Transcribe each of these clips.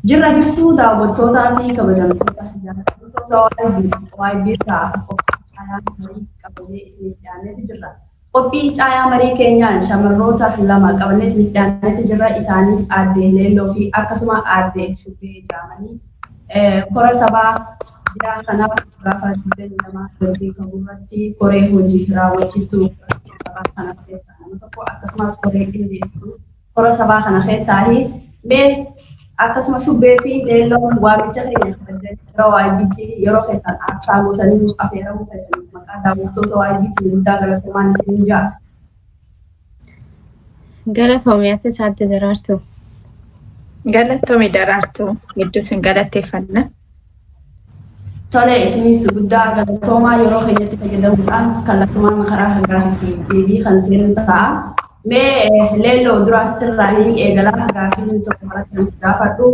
Jirra jirtuu daawwattootaa fi kabajamtoota jaallattoota waa'ee biirraa qophii caayaa marii qabannee isiniif dhiyaanneeti jirra. Qophii caayaa marii keenyaan shamarroota lama qabannee isiniif dhiyaanneeti jirra. Isaanis aadde Leelloo fi akkasuma aadde Shubbee jedhamanii kora sabaa jiraa kanaaf gaafa 22 darbii irratti koree hojii raawwachiiftuu sabaa kana keessaa nama tokko akkasumas koree qindeessituu kora sabaa kana keessaa mee akkasuma Shubbee fi Leelloon waamicha keenya yeroo waayibbiitti yeroo keessan aarsaa gootanii affeeramuu keessaniif maqaa daawwattoota waayibbiitiin guddaa galatoomaan isiniin jira. Galatoomii ati isaatti daraartu. Galatoomii daraartu hedduu isin galateeffanna. Tole isinis guddaa galatoomaa yeroo keenyatti fayyadamuudhaan kallattumaan karaa hangaafi fi deebii kan seenu ta'a. Mee Leelloo dura sirraa hin eegalaa gaaffiin tokko maratti gaafadhu.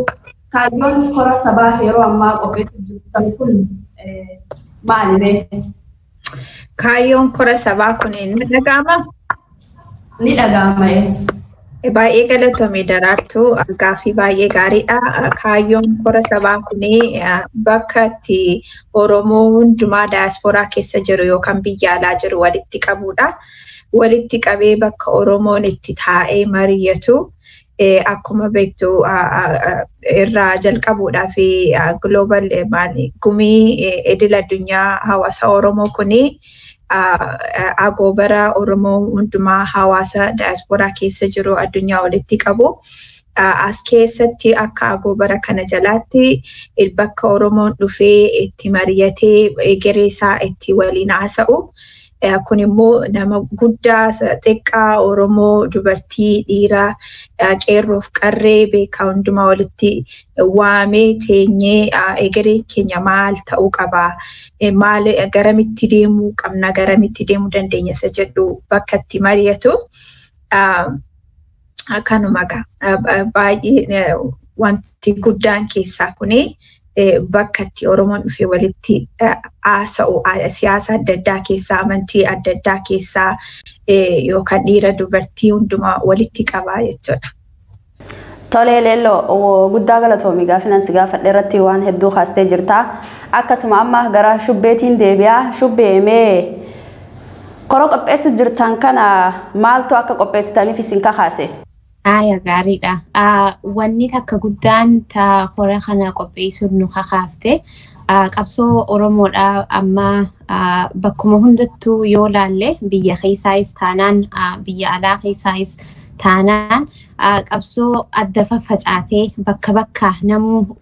Kaayyoon kora sabaa yeroo ammaa qopheessuuf jirtan kun maali mee? Kaayyoon kora sabaa kun ni dhaga'ama? Ni dhaga'ama. Baay'ee galatoomii daraartu gaaffii baay'ee gaariidha. Kaayyoon kora sabaa kun bakka itti Oromoo hundumaa daayaspooraa keessa jiru yookaan biyya alaa jiru walitti qabudha. Walitti qabee bakka Oromoon itti taa'ee mari'atu akkuma beektu irraa jalqabuudhaa fi global gumii idil addunyaa hawaasa Oromoo kuni agoobara Oromoo hundumaa hawaasa daayaspooraa keessa jiru addunyaa walitti qabu. As keessatti akka agoobara kana jalaatti bakka Oromoon dhufee itti mari'atee egeree isaa itti waliin haasa'u. Kun immoo nama guddaa xiqqaa Oromoo dubartii dhiiraa qeerroof qarree beekaa hundumaa walitti waamee teenyee egereen keenya maal ta'uu qaba, maal garamitti deemuu qabna, garamitti deemuu dandeenya isa jedhu bakka itti mari'atu. Kanuma baay'ee wanti guddaan keessaa kuni bakka itti Oromoon dhufee walitti haasa'u siyaasa adda addaa keessaa amantii adda addaa keessaa yookaan dhiira dubartii hundumaa walitti qabaa jechuudha. Tole Leelloo guddaa galatoomii gaaffiin si gaafadhe irratti waan hedduu kaastee jirta. Akkasuma amma gara Shubbeetiin deebi'aa. Shubbee mee kora qopheessu jirtan kana maaltu akka qopheessitaniif isin kakaase? Aya gaariidha. Wanni takka guddaan kora kana qopheessuun nu kakaafte qabsoo Oromoodha amma bakkuma hundattuu yoo laalle biyya keessaayis taanaan biyya alaa keessaayis taanaan qabsoo adda faffacaatee bakka bakka namuu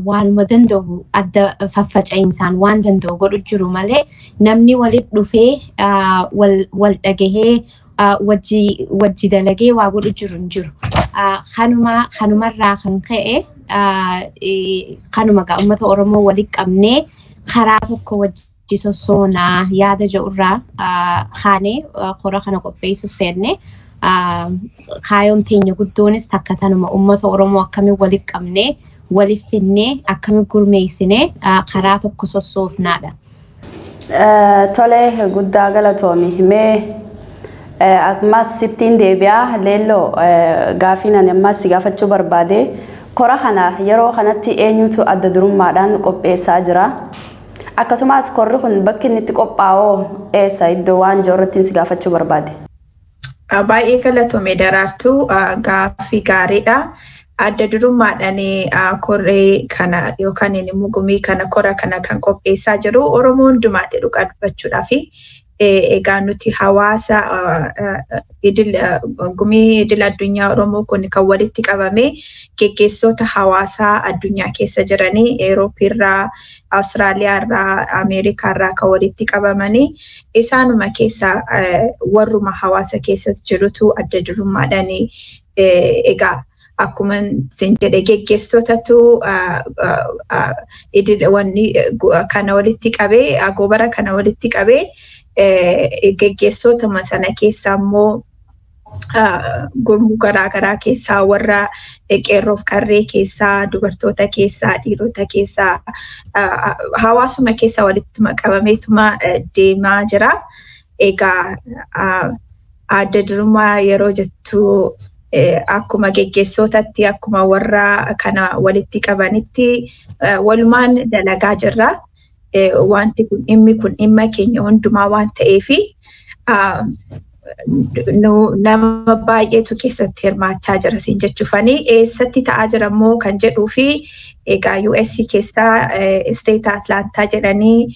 waanuma danda'u adda faffaca'insaan waan danda'u godhu jiru malee namni walitti dhufee wal dhagahee wajji dalagee waa godhu jiru hin jiru. Kanumarraa kan ka'e kanuma uummata Oromoo walitti qabnee karaa tokko wajji sossoonaa yaada jedhurraa kaanee kora kana qopheessu seenne kaayyoon teenya guddoonis takka tanuma uummata Oromoo akkamiin walitti qabnee waliif finnee akkamiin gurmeessinee karaa tokko sossoofnaadha. Tole guddaa galatoomi. Mee ammas sittiin deebi'aa Leelloo gaaffiin ani ammas si gaafachuu barbaade kora kana yeroo kanatti eenyutu adda durummaadhaan qopheessaa jira? Akkasumas korri kun bakki inni itti qophaa'u eessa iddoo waan jirurratti si gaafachuu barbaade? Baay'ee galatoomee daraartu gaaffii gaariidha. Adda durummaadhaan koree kana yookaan immoo gumii kana kora kana kan qopheessaa jiru Oromoo hundumaatti dhugaa dubbachuudhaa fi egaa nuti hawaasa gumii idil addunyaa Oromoo kun kan walitti qabame geggeessitoota hawaasaa addunyaa keessa jiranii Eeroopiirraa, Awustiraaliyaarraa, Ameerikaarraa kan walitti qabamanii isaanuma keessaa warruma hawaasa keessa jirutu adda durummaadhaan egaa akkuma isin jedhe geggeessitootatu kana walitti qabee agoobara kana walitti qabee geggeessitootuma sana keessaa immoo gurmuu garaagaraa keessaa warra qeerroof qarree keessaa dubartoota keessaa dhiirota keessaa hawaasuma keessaa walittuma qabameetuma deemaa jira. Egaa adda durummaa yeroo jettu akkuma geggeessotatti akkuma warra kana walitti qabanitti walumaan dalagaa jirra. Wanti kun dhimma keenya hundumaa waan ta'eefi nama baay'eetu keessatti hirmaachaa jira siin jechuufanii eessatti ta'aa jira immoo kan jedhuu fi egaa US keessaa state Atlantaa jedhanii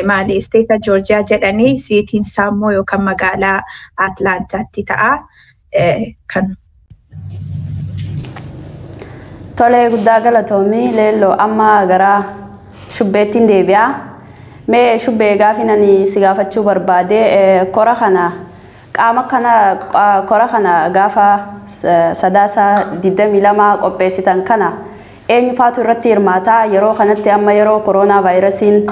maali state Georgia jedhanii siitiin saammoo yookaan magaalaa Atlantaatti ta'a kan. Tole guddaa galatoomii leelloo amma gara shubbeettiin deebi'aa. Mee shubbee gaafinanii si gaafachuu barbaade kora kana qaama kana kora kana gaafa sadaasa 22 qopheessitan kana eenyufaatu irratti hirmaataa yeroo kanatti amma yeroo koronaa vaayirasiin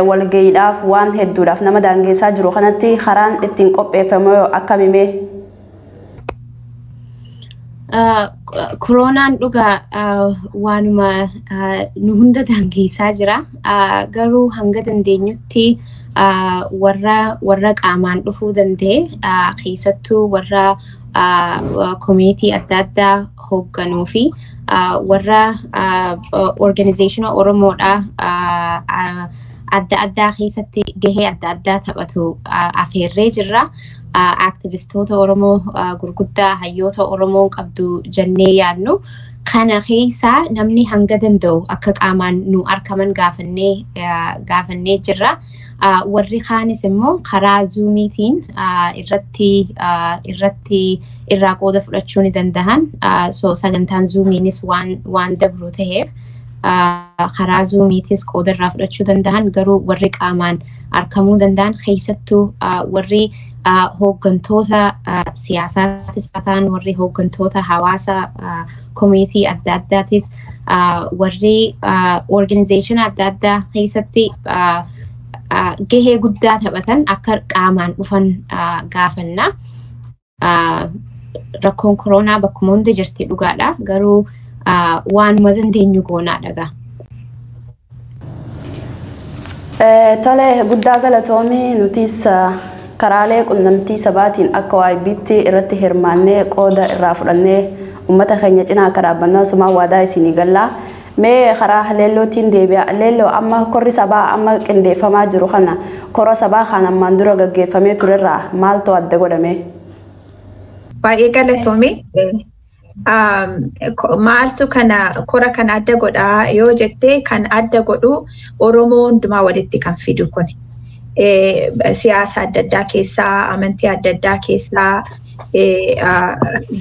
walgayiidhaaf waan hedduudhaaf nama daangeessaa jiru kanatti karaan ittiin qopheeffamu akkamimee? Koronaan dhugaa waanuma nu hunda daangeessaa jira. Garuu hanga dandeenyutti warra qaamaan dhufuu danda'e keessattuu warra community adda addaa hoogganuu fi warra organizational Oromoodha adda addaa keessatti gahee adda addaa taphatu afeerree jirra. Aktivistoota Oromoo gurguddaa hayyoota Oromoo qabdu jennee yaadnu kana keessaa namni hanga danda'u akka qaamaan nu argaman gaafannee jirra. Warri kaanis immoo karaa zuumiitiin irraa qooda fudhachuu ni danda'an. So sagantaan zuumiinis waan dabru ta'eef karaa zuumiitis qooda irraa fudhachuu danda'an. Garuu warri qaamaan argamuu danda'an keessattuu warri hooggantoota siyaasaatis ta'an warri hooggantoota hawaasa community adda addaatis warri organization adda addaa keessatti gahee guddaa taphatan akka qaamaan dhufan gaafanna. Rakkoon koronaa bakkuma hunda jirti dhugaadha. Garuu waanuma dandeenyu goonaadha. Tole guddaa galatoomii nutis karaalee qunnamtii sabaatiin akka YBT irratti hirmaannee qooda irraa fudhannee uummata keenya cinaa akka dhaabbannaa sumaa waadaa isinii gallaa. Mee karaa leellootiin deebi'a. Leelloo amma korri sabaa amma qindeeffamaa jiru kana kora sabaa kan ammaan dura gaggeeffamee turerraa maaltu adda godhame? Baay'ee galatoomii. Maaltu kana kora kan adda godhaa yoo jettee kan adda godhu Oromoo hundumaa walitti kan fidu kun. Siyaasa adda addaa keessaa, amantii adda addaa keessaa,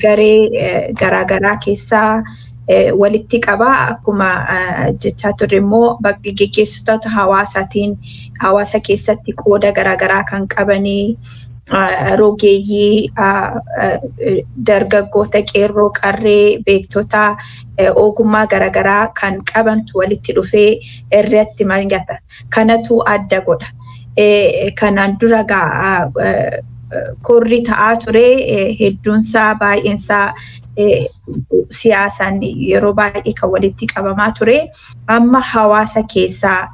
garee garaagaraa keessaa walitti qaba. Akkuma jechaa turre immoo geggeessitoota hawaasaatiin hawaasa keessatti qooda garaagaraa kan qabanii rogeeyyii dargaggoota qeerroo qarree beektota ogummaa garaagaraa kan qabantu walitti dhufee irratti mari'ata. Kanatu adda godha. Kanaan dura korri ta'aa ture hedduunsaa baay'eensaa siyaasaan yeroo baay'ee kan walitti qabamaa ture. Amma hawaasa keessaa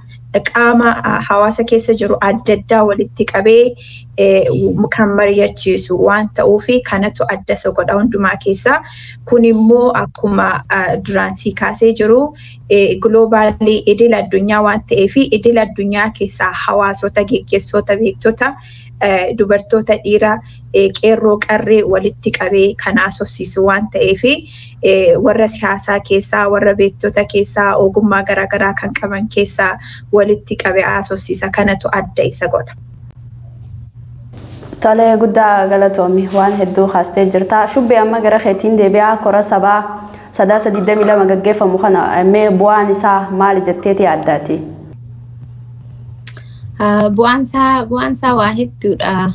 qaama hawaasa keessa jiru adda addaa walitti qabee kan mari'achiisu waan ta'uufi kanatu adda isa godha hundumaa keessaa. Kun immoo akkuma duraan sii kaasee jiru globaalii idil addunyaa waan ta'eefi idil addunyaa keessaa hawaasota geggeessitoota beektota dubartoota dhiira qeerroo qarree walitti qabee kan haasofsiisu waan ta'eefi warra siyaasaa keessaa warra beektota keessaa ogummaa garaagaraa kan qaban keessaa walitti qabee haasofsiisa. Kanatu adda isa godha. Tole guddaa galatoomi waan hedduu haastee jirta. Shubbee amma gara keetiin deebi'aa kora sabaa sadaasa 22 gaggeeffamu kana mee bu'aan isaa maali jetteeti addaati? Bu'aan isaa waa hedduudha.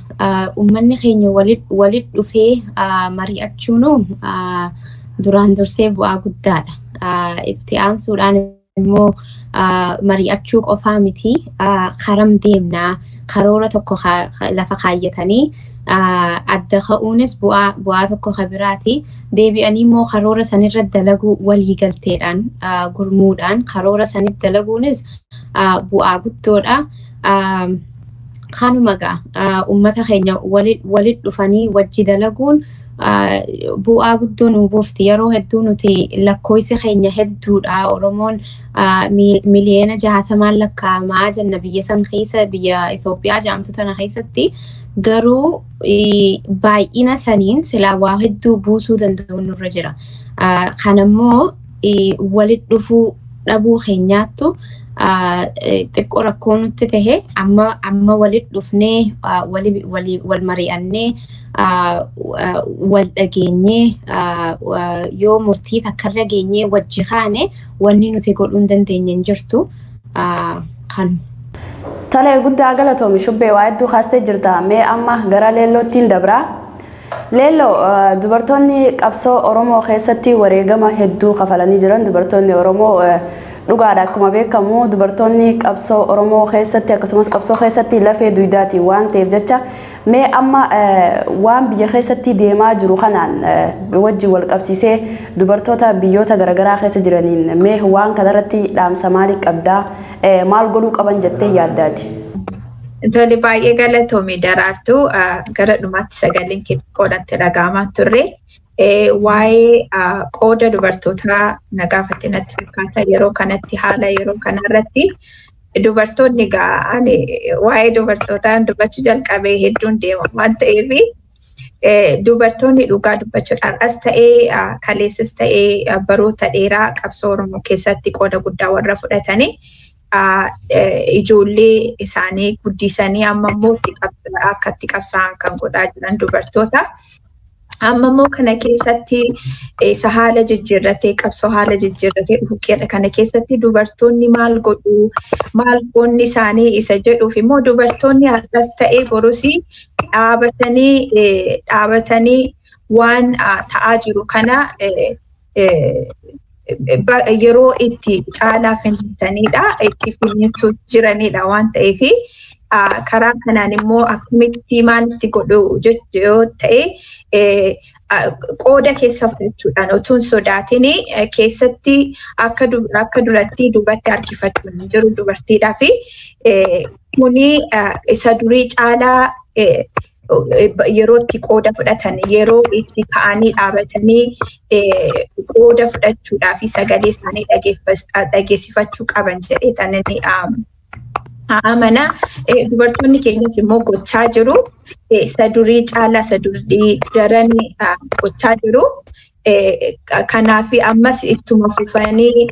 Uummanni keenya walit dhufee mari'achuun duraan dursee bu'aa guddaadha. Itti aansuudhaan immoo mari'achuu qofaa miti karam deemnaa karoora tokko lafa kaayyatanii adda ka'uunis bu'aa tokko biraati. Deebi'anii immoo karoora sanirra dalaguu waliigalteedhaan gurmuudhaan karoora sanirra dalaguunis bu'aa guddoodha. Kanuma uummata keenya walit dhufanii wajji dalaguun bu'aa guddoo nu buufti. Yeroo hedduu nuti lakkoofsi keenya hedduudha. Oromoon miliyoona 60 lakkaa'amaa jenna biyya san keessa, biyya Itoophiyaa jedhamtu tana keessatti. Garuu baay'ina saniin silaa waa hedduu buusuu danda'u nurra jira. Kanammoo walitti dhufuu dhabuu keenyaattu xiqqoo rakkoo nutti tahe amma walitti dhufnee wal mari'annee wal dhageenyee yoo murtii takkarra geenyee wajji kaane wanni nuti godhuu hin dandeenye hin jirtu kan. Tolee guddaa galatoomi shubbee waa hedduu kaastee jirta. Mee amma gara leelloottiin dabraa. Leelloo dubartoonni qabsoo Oromoo keessatti wareegama hedduu kafalanii jiran. Dubartoonni Oromoo dhugaadha akkuma beekamu dubartoonni qabsoo Oromoo keessatti akkasumas qabsoo keessatti lafee duydaati waan ta'eef jecha mee amma waan biyya keessatti deemaa jiru kanaan wajji wal qabsiisee dubartoota biyyoota garaagaraa keessa jiraniin mee waan kanarratti dhaamsa maalii qabdaa maal godhuu qaban jettee yaaddaati? Tole baay'ee galatoomi Daraartuu gara dhumaatti sagaleen qoodatti dhaga'amaa turre. Waa'ee qooda dubartootaa na gaafatte natti fakkaata yeroo kanatti haala yeroo kanarratti dubartoonni waa'ee dubartootaa dubbachuu jalqabee hedduun deema waan ta'eef dubartoonni dhugaa dubbachuudhaan as ta'ee kaleessas ta'ee baroota dheeraa qabsoo Oromoo keessatti qooda guddaa warra fudhatanii ijoollee isaanii guddisanii amma immoo akka itti qabsaa'an kan godhaa jiran dubartoota. Amma immoo kana keessatti isa haala jijjiirratee qabsoo haala jijjiirratee dhufuudha kana keessatti dubartoonni maal godhu maal qoonni isaanii isa jedhuuf immoo dubartoonni har'as ta'ee borusii dhaabatanii waan ta'aa jiru kana yeroo itti caalaa finnisanidha itti finnisu jiranidha waan ta'eef karaa kanaan immoo akkamitti maalitti godhu yoo ta'e qooda keessa fudhachuudhaan utuun sodaatiin keessatti akka duratti dubatti harkifachuun jiru dubartiidhaa fi kuni isa durii caalaa yeroo itti qooda fudhatan yeroo itti ka'anii dhaabatanii qooda fudhachuudhaa fi sagalee isaanii dhageessifachuu qaban jedhee tananii amana dubartoonni keenyas immoo gochaa jiru isa durii caalaa isa durii daranii gochaa jiru kanaaf ammas ittuma fufanii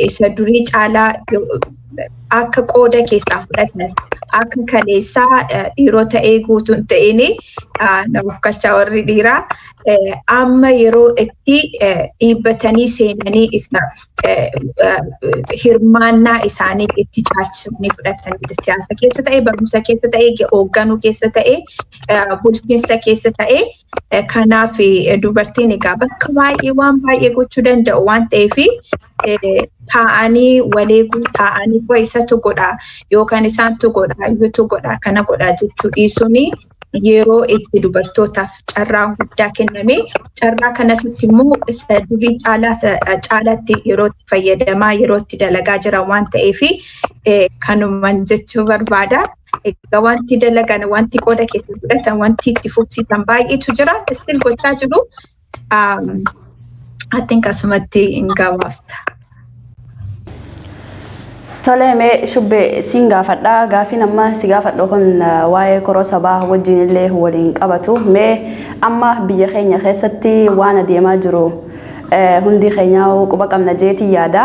isa durii caalaa akka qooda keessaa fudhatan akka kaleessaa dhiirota eeguutu hin ta'in namuuf galchaa warri dhiiraa amma yeroo itti dhiibbatanii seenanii isa hirmaannaa isaanii itti caalchisanii fudhatanii siyaasa keessa ta'e barumsa keessa ta'e hoogganuu keessa ta'e bulchiinsa keessa ta'e kanaaf dubartiin egaa bakka baay'ee waan baay'ee gochuu danda'u waan ta'eef taa'anii waleeguu taa'anii isatu godha yookaan isaantu godha iyyutu godha kana godha jechuu dhiisuun yeroo itti dubartootaaf carraa guddaa kenname carraa kanasitti immoo isa durii caalaatti yeroo itti fayyadamaa yeroo itti dalagaa jiran waan ta'eef kanumaan jechuu barbaada. Egaa wanti dalagan wanti qooda keessa fudhatan wanti itti fufsiisan baay'eetu jira istil gochaa jiru atiin kasumatti hin gabaabsa. Tole mee shubbee siin gaafadhaa gaafiin amma si gaafadhu kun waa'ee koroo sabaa wajjin illee waliin qabatu mee amma biyya keenya keessatti waan adeemaa jiru hundi keenya quba qabna jeetii yaada.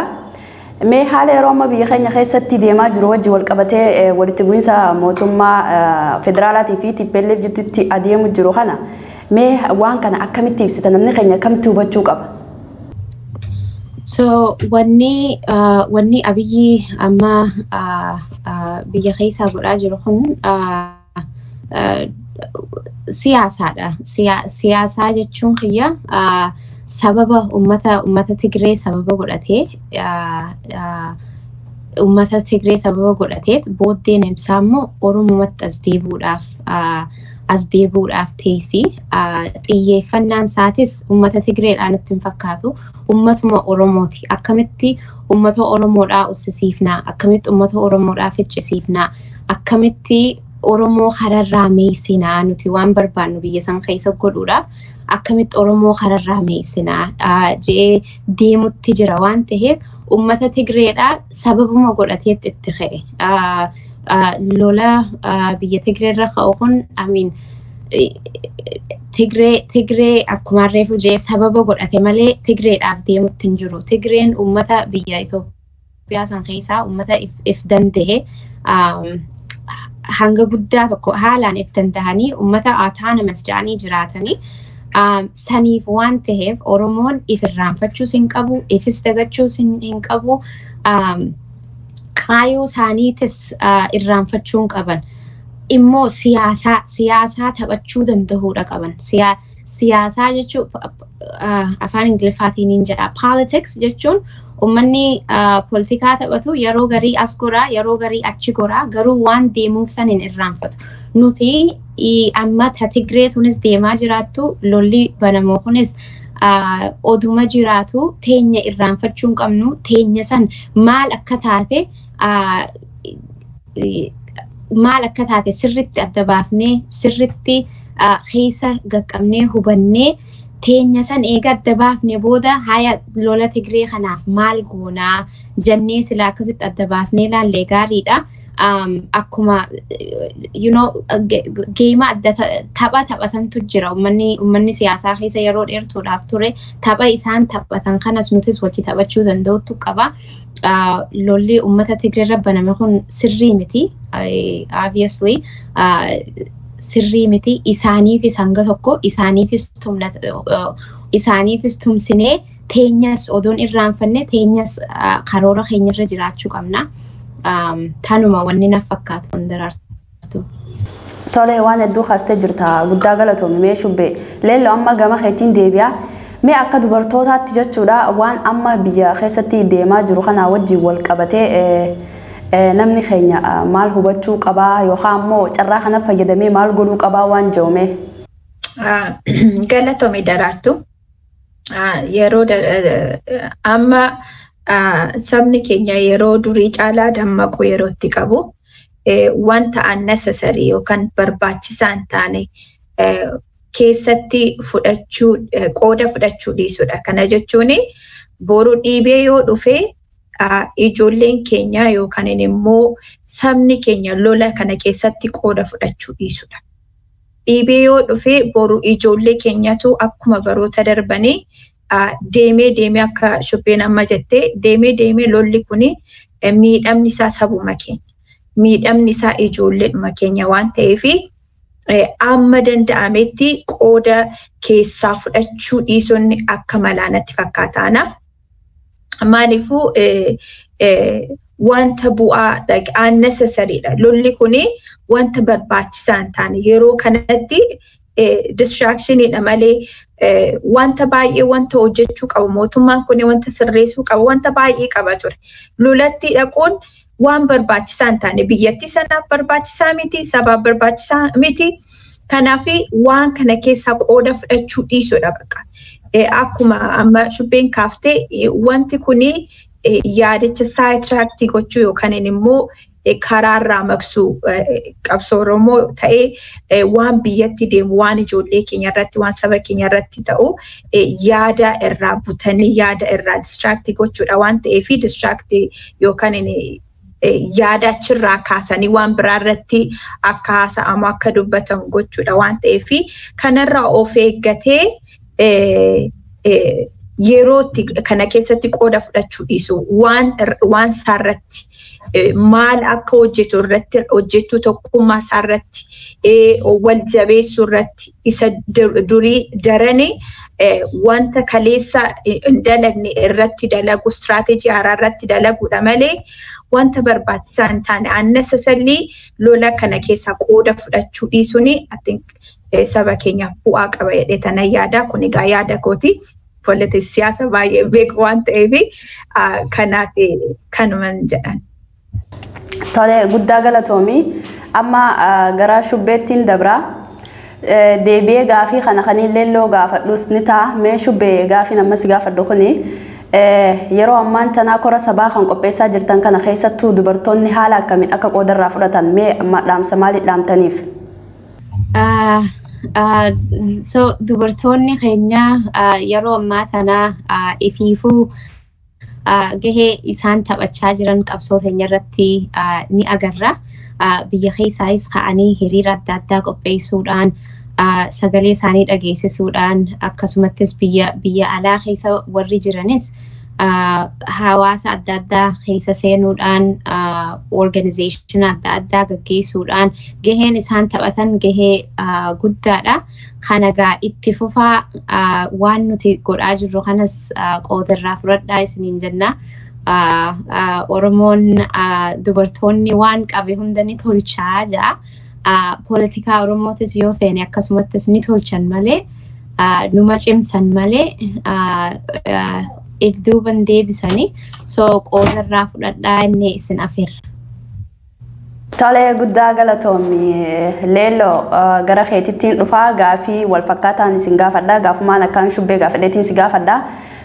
Mee haala yeroo amma biyya keenya keessatti deemaa jiru wajji wal qabatee walitti bu'iinsa mootummaa federaalaatii fi TPLF jidduutti adeemu jiru kana mee waan kana akkamitti ibsita namni keenya akkamitti hubachuu qaba? So wanni Abiyyi amma biyya keessaa godhaa jiru kun siyaasaadha. Siyaasaa jechuun kiyya sababa ummata Tigree sababa godhatee booddeen ibsaa immoo Oromumatti as deebuudhaaf teessi xiyyeeffannaan isaatis ummata Tigreedhaan itti hin fakkaatu ummatuma Oromooti akkamitti ummata Oromoodhaa ussisiifnaa akkamitti ummata Oromoodhaa ficcisiifnaa akkamitti Oromoo hararraa meessinaa nuti waan barbaannu biyya san keessa godhuudhaaf akkamitti Oromoo hararraa meessinaa jee deemutti jira waan ta'eef uummata Tigreedhaa sababuma godhateetti itti ka'e. Lola biyya Tigreerra ka'u kun Tigree akkuma reefu jee sababa godhate malee Tigreedhaaf deemutti hin jiru. Tigreen uummata biyya Itoophiyaa san keessaa uummata if danda'e hanga guddaa tokko haalaan if danda'anii uummata autonomous jedhanii jiraatanii saniif waan ta'eef Oromoon if irraanfachuus hin qabu, ifis dagachuus hin qabu, kaayyoo isaaniitis irraanfachuu hin qaban. Immoo siyaasaa taphachuu danda'uudha qaban. Siyaasaa jechuun afaan Ingiliffaatiin hin jedha. Politics jechuun ummanni politikaa taphatu yeroo garii as goraa, yeroo garii achi goraa, garuu waan deemuuf san hin irraanfatu. Nuti amma Tigree tunis deemaa jiraattu, lolli banamoo kunis oduma jiraatu teenya irraanfachuu hin qabnu, teenya san maal akka taate sirritti adda baafnee, sirritti keessa gaqqabnee hubannee teenya san eega adda baafne booda haya lola Tigree kanaaf maal goonaa jennee sila akkasitti adda baafnee ilaallee gaariidha. Akkuma geema adda taphatantu jira. Uummanni siyaasaa keessa yeroo dheertuudhaaf ture tapha isaan taphatan kanas nutis wajji taphachuu danda'utu qaba. Lolli uummata Tigreerra baname kun sirrii miti. Obviously sirrii miti. Isaaniifis hanga tokko isaaniifis tumsinee teenyas odoon irraanfanne teenyas karoora keenyarra jiraachuu qabna. Tanuma wanni na fakkaatu hundaraartu. Tole waan hedduu haastee jirta guddaa galatoomii mee shubbee leelloo amma gama keetiin deebi'a. Mee akka dubartootaatti jechuudha waan amma biyya keessatti deemaa jiru kana wajjin wal qabatee namni keenya maal hubachuu qabaa yookaan ammoo carraa kana fayyadamee maal godhuu qabaa waan jedhume. Galatoomii daraartu yeroo amma sabni keenya yeroo durii caalaa dammaquu yerootti qabu wanta unnecessary yookaan barbaachisaa hin taane keessatti qooda fudhachuu dhiisudha. Kana jechuun boru dhiibee yoo dhufe ijoolleen keenya yookaan immoo sabni keenya lola kana keessatti qooda fudhachuu dhiisudha. Dhiibee yoo dhufe boru ijoollee keenyatu akkuma baroota darbanii deemee akka shubbeen amma jettee deemee lolli kuni miidhamni isaa sabuma keenya. Miidhamni isaa ijoolleedhuma keenya waan ta'eef amma danda'ametti qooda keessaa fudhachuu dhiisonni akka malaanatti fakkaataana. Maaliifuu wanta bu'aa unnecessaryidha. Lolli kuni wanta barbaachisaa hin taane yeroo kanatti distractionidha malee wanta baay'ee wanta hojjechuu qabu mootummaan kun wanta sirreessuu qabu wanta baay'ee qaba ture. Lolatti dhaquun waan barbaachisaa hin taane biyyattii sanaaf barbaachisaa miti, sabaaf barbaachisaa miti. Kanaaf waan kana keessaa qooda fudhachuu dhiisudha bakka. Akkuma amma shubbeen kaaftee wanti kuni yaadicha sidetrackii gochuu yookaan immoo karaarraa maqsuu qabsoo Oromoo ta'ee waan biyyatti deemu waan ijoollee keenya irratti waan saba keenya irratti ta'u yaada irraa butanii yaada irraa distract gochuudha waan ta'eef distract yookaan yaada achirraa kaasanii waan biraa irratti akka haasa'amu akka dubbatamu gochuudha waan ta'eef kanarraa of eeggatee yerootti kana keessatti qooda fudhachuu dhiisu waan saarratti maal akka hojjetu irratti hojjetu tokkummaa saarratti wal jabeessuu irratti isa durii daranii wanta kaleessa hin dalagne irratti dalagu strateejii haaraa irratti dalaguudha malee wanta barbaachisaa hin taane unnecessarily lola kana keessaa qooda fudhachuu dhiisuun saba keenyaaf bu'aa qaba jedhee tana yaada kun egaa yaada kooti. Politics siyaasa baay'ee beeku waan ta'eef kanaaf kanuman jedhan. Tole guddaa galatoomii amma gara shubbeettiin dabra deebi'ee gaafii kana kan leelloo gaafadhus ni ta'a mee shubbee gaafii ammas gaafadhu kuni yeroo ammaan tanaa kora sabaa kan qopheessaa jirtan kana keessattuu dubartoonni haala akkamiin akka qoodarraa fudhatan mee dhaamsa maalii dhaamtaniif? So dubartoonni keenya yeroo ammaa tanaa ifiifuu gahee isaan taphachaa jiran qabsoo keenya irratti ni agarra. Biyya keessaayis ka'anii hiriira adda addaa qopheessuudhaan sagalee isaanii dhageessisuudhaan akkasumattis biyya alaa keessa warri jiranis hawaasa adda addaa keessa seenuudhaan organization adda addaa gaggeessuudhaan gaheen isaan taphatan gahee guddaadha. Kanagaa itti fufaa waan nuti godhaa jirru kanas qoodarraa fudhadhaa isiniin jenna. Oromoon dubartoonni waan qabe hunda ni tolchaa jaa. Politikaa Oromootis yoo seene akkasumattis ni tolchan malee numa cimsan malee if duuban deebisanii so qoodarraa fudhadhaa inni isin afeerra. Tole guddaa galatoomi Leelloo gara keetittiin dhufaa gaafii wal fakkaataan isin gaafadhaa gaafumaan akkaan shubbee gaafadheetiin si gaafadhaa.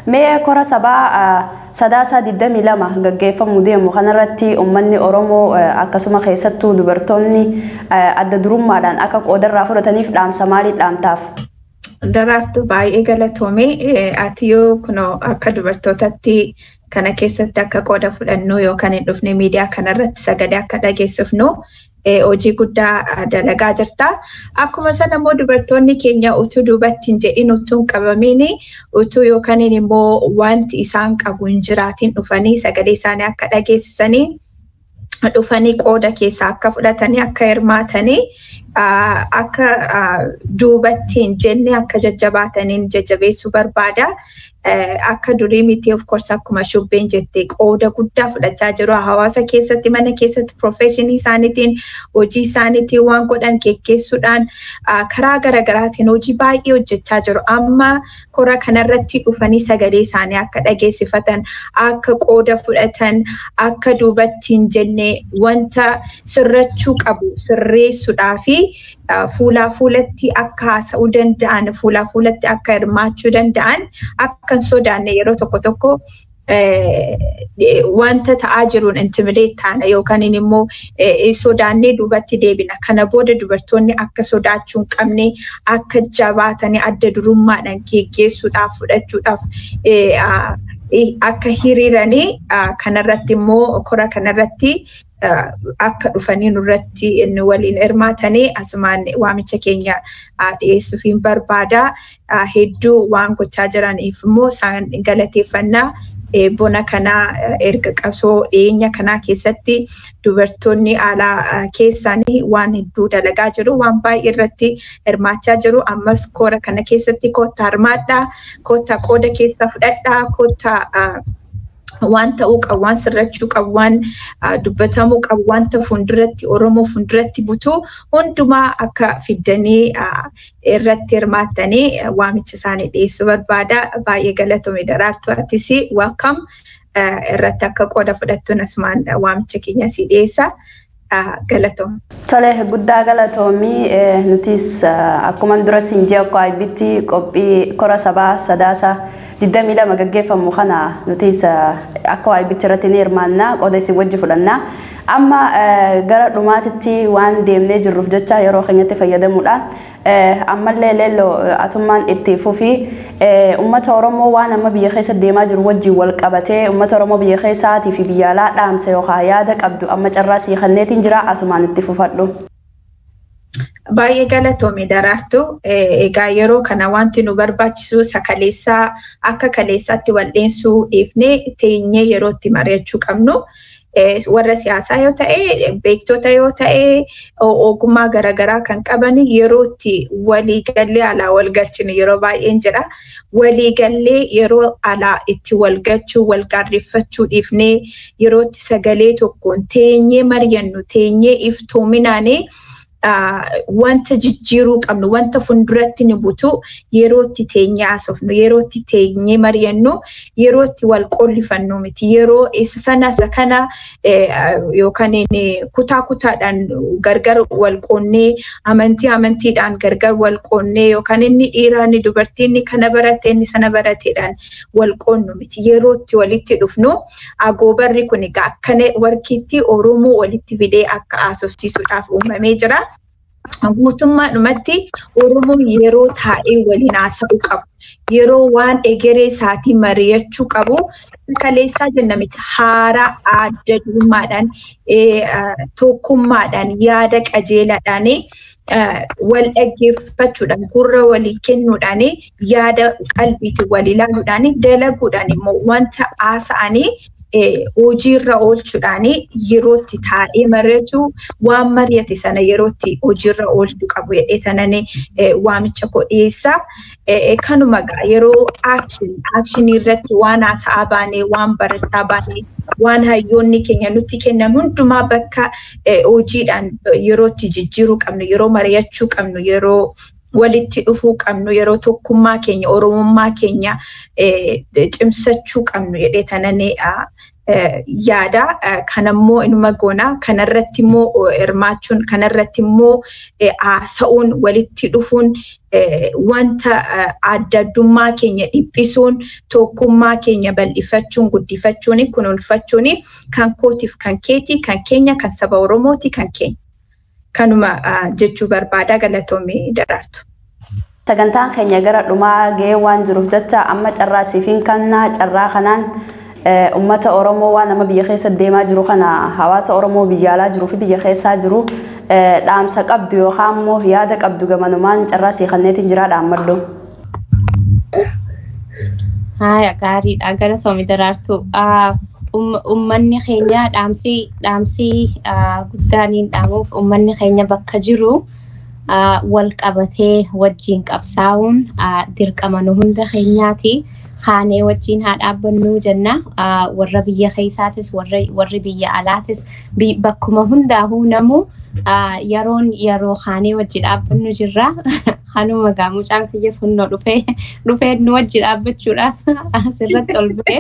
Mee kora sabaa sadaasa 22 gaggeeffamuu deemu kanarratti uummanni Oromoo akkasuma keessattuu dubartoonni adda durummaadhaan akka qoodarraa fudhataniif dhaamsa maalii dhaamtaaf? Daraartuu baay'ee galatoomee ati yoo kunoo akka dubartootatti kana keessatti akka qooda fudhannu yookaan hin dhufne miidiyaa kanarratti sagalee akka dhageessifnu hojii guddaa dalagaa jirta. Akkuma sana immoo dubartoonni keenya utuu duubatti hin jedhin utuu hin qabamiin utuu yookaan immoo wanti isaan qabu hin jiraatiin dhufanii sagalee isaanii akka dhageessisanii dhufanii qooda keessaa akka fudhatanii akka hirmaatanii akka duubatti hin jenne akka jajjabaataniin jajjabeessuu barbaada. Akka durii miti of course akkuma shubbeen jette qooda guddaa fudhachaa jiru hawaasa keessatti mana keessatti professionii isaaniitiin hojii isaaniitiin waan godhan geggeessuudhaan karaa garaagaraatiin hojii baay'ee hojjechaa jiru. Amma kora kanarratti dhufanii sagalee isaanii akka dhageessifatan akka qooda fudhatan akka duubatti hin jenne wanta sirrachuu qabu sirreessuudhaa fi fuulaa fuulatti akka haasa'uu danda'an fuulaa fuulatti akka hirmaachuu danda'an akka sodaanne yeroo tokko wanta ta'aa jiruun intimidate taana yookaan immoo sodaannee duubatti deebina. Kana booda dubartoonni akka sodaachuu hin qabne akka jabaatanii adda durummaadhaan geggeessuudhaaf fudhachuudhaaf akka hiriiranii kanarratti immoo kora kanarratti akka dhufanii nurratti inni waliin hirmaatanii asumaan waamicha keenya dhiyeessuufiin barbaada. Hedduu waan gochaa jiraniif immoo isaan galateeffannaa. Bona kanaa erga qabsoo dhiyeenya kanaa keessatti dubartoonni alaa keessanii waan hedduu dalagaa jiru waan baay'ee irratti hirmaachaa jiru. Ammas kora kana keessatti kottaa hirmaadhaa, kottaa qooda keessa fudhadhaa, kottaa waan ta'uu qabu, waan sirrachuu qabu, waan dubbatamuu qabu, wanta fuulduratti Oromoo fuulduratti butuu hundumaa akka fiddanii irratti hirmaattanii waamicha isaanii dhiyeessuu barbaada. Baay'ee galatoomii Daraartuu atis welcome irratti akka qooda fudhattuun asumaan waamicha keenya si dhiyeessa. Galatoom. Tole guddaa galatoomii nutis akkuma dura siin jee akka IBT qophii kora sabaa sadaasa 22 gaggeeffamu kana nutis akka IBT irratti ni hirmaannaa qooda isin wajji fudhannaa. Amma gara dhumaatitti waan deemnee jirruuf jecha yeroo keenyatti fayyadamuudhaan ammallee Leelloo atummaan itti fufii uummata Oromoo waan amma biyya keessa deemaa jiru wajjin wal qabatee uummata Oromoo biyya keessaatii fi biyya alaa dhaamsa yookaan yaada qabdu amma carraa sii kenneetiin jira asumaan itti fufadhu. Baay'ee galatoomii Daraartuu. Egaa yeroo kana wanti nu barbaachisu sakaleessaa akka kaleessaatti wal'eensuu dhiifnee teenyee yeroo itti mari'achuu qabnu. Warra siyaasaa yoo ta'e, beektota yoo ta'e, ogummaa garaagaraa kan qaban yeroo itti waliigallee alaa walgalchinu yeroo baay'een jira. Waliigallee yeroo alaa itti walgalchuu, walgaarreeffachuu dhiifnee yeroo itti sagalee tokkoon teenyee mari'annu, teenyee iftoominaanii wanta jijjiiruu qabnu wanta funduratti nu butu yerootti teenyee haasofnu yerootti teenyee mari'annu yerootti wal qollifannu miti yeroo isa sana kana yookaan kutaa kutaadhaan gargar wal qoonnee amantiidhaan gargar wal qoonnee yookaan inni dhiiraa inni dubartii inni kana barate inni sana barateedhaan wal qoonnu miti yerootti walitti dhufnu agoobarri kun egaa akkana warkiitti Oromoo walitti fidee akka haasofsiisuudhaaf uumamee jira. Guutummaadhumatti Oromoon yeroo taa'ee waliin haasa'uu qabu. Yeroo waan egeree isaatii mari'achuu qabu. Kaleessaa jenna miti haaraa adda durummaadhaan tokkummaadhaan yaada qajeelaadhaan wal dhaggeeffachuudhaan gurra walii kennuudhaan yaada qalbiitiin wal ilaaluudhaan dalaguudhaan immoo wanta haasa'anii hojiirra oolchuudhaan yerootti taa'ee mari'atu waan mari'ate sana yerootti hojiirra oolchuu qabu jedhee tanan waamicha godheessa. Kanuma yeroo action irratti waan haasa'aa baanee waan barataa baanee waan hayyoonni keenya nutti kennan hundumaa bakka hojiidhaan yerootti jijjiiruu qabnu yeroo mari'achuu qabnu yeroo walitti dhufuu qabnu yeroo tokkummaa keenya Oromummaa keenya cimsachuu qabnu jedhee tanan yaada kanammoo inuma goona kanarratti immoo hirmaachuun kanarratti immoo haasa'uun walitti dhufuun wanta addaddummaa keenya dhiphisuun tokkummaa keenya bal'ifachuun guddifachuun kunuunfachuun kan kootiif kan keetii kan keenya kan saba Oromooti kan keenya. Kanuma jechuu barbaada galatoomii Daraartuu. Sagantaan keenya gara dhumaa gahee waan jiruuf jecha amma carraa siifiin kannaa carraa kanaan ummata Oromoo waan nama biyya keessa deemaa jiru kana hawaasa Oromoo biyya alaa jiruu fi biyya keessaa jiru dhaamsa qabdu yookaan immoo yaada qabdu gamanumaan carraa siifanneetiin jira dhaammadhu. Haaya gaariidha galatoomii Daraartuu. Ummanni keenya dhaamsii guddaaniin dhaamuuf ummanni keenya bakka jiru wal qabatee wajjin qabsaa'uun dirqama nu hunda keenyaati. Kaanee wajjin haa dhaabbannu jenna warra biyya keessaatis warri biyya alaatis bakkuma hundaa'uu namu yeroo kaanee wajji dhaabbannu jirra. Hanuma mucaan kiyya sunnoo dhufee nu wajji dhaabbachuudhaaf asirratti ol ba'e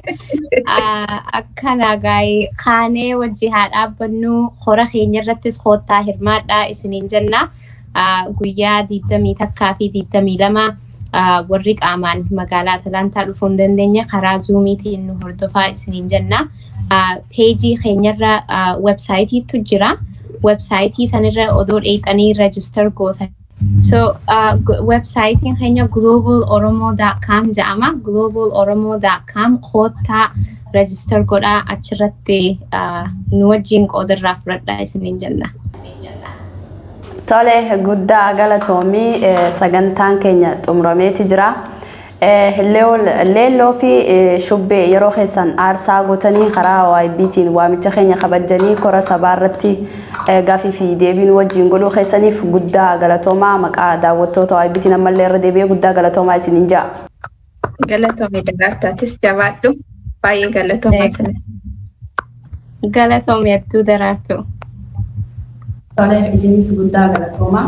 akkana gaa'ee kaanee wajji haa dhaabbannu hora keenya irrattis koottaa hirmaadhaa isiniin jenna guyyaa 21 fi 22 warri qaamaan magaalaa Atalantaa dhufuu hin dandeenye karaa zuumiitiin nu hordofaa isiniin jenna peejii keenyarra websaayitiitu jira websaayitii sanirra odoo dheexanii register gootan. So website keenya globaloromo.com jedhama globaloromo.com koottaa register godhaa achirratti nu wajjin qoodarraa fudhadhaa isiniin jenna. Tole guddaa galatoomii sagantaan keenya xumurameeti jira. Leelloo fi shubbee yeroo keessan aarsaa gootanii karaa OIBtiin waamicha keenya kabajanii kora sabaa irratti gaafii fi deebiin wajjin godhuu keessaniif guddaa galatoomaa maqaa daawwattoota OIBtiin ammallee irra deebi'ee guddaa galatoomaa isiniin ja'a. Galatoomii Daraartaatis jabaadhu baay'ee galatoomaa isinis. Galatoomii Attuu Daraartuu. Tole isinis guddaa galatoomaa.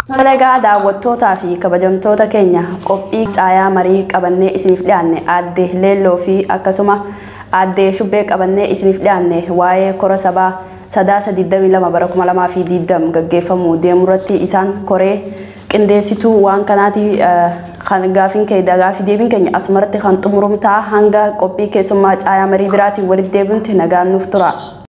Tole egaa daawwattootaa fi kabajamtoota keenya qophii caayaa marii qabannee isiniif dhiyaanne aadde Leelloo fi akkasuma aadde Shubbee qabannee isiniif dhiyaanne waa'ee kora sabaa sadaasa 22 bara 2020 gaggeeffamuu deemurratti isaan koree qindeessituu waan kanaati kan gaafiin deebiin keenya asumarratti kan xumuramtaa hanga qophii keessummaa caayaa marii biraatiin walitti deebinutti nagaan nuuf tura.